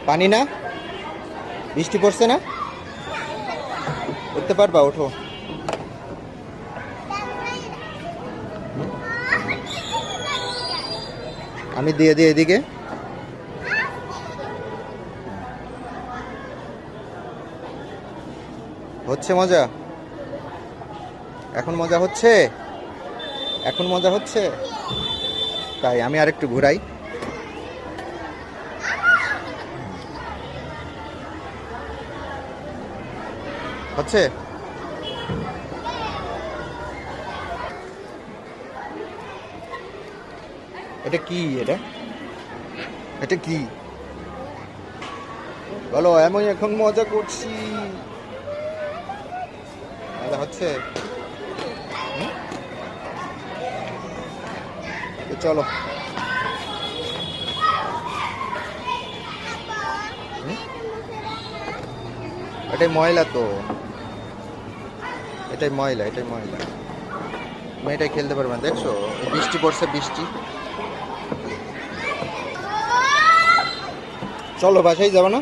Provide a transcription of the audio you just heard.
পানি না, বৃষ্টি পড়ছে না, উঠতে পারবা? ওঠো। আমি দিয়ে দিই এদিকে। হচ্ছে মজা? এখন মজা হচ্ছে? এখন মজা হচ্ছে? তাই আমি আরেকটু ঘুরাই। হচ্ছে? এটা কি? এটা এটা কি বলো? আমি এখন মজা করছি। মজা হচ্ছে? তো চলো। এটাই ময়লা তো, এটাই ময়লা, এটাই ময়লা। তুমি এটাই খেলতে পারবে না, দেখছো? বৃষ্টি পড়ছে, বৃষ্টি। চলো বাসায় যাবো না?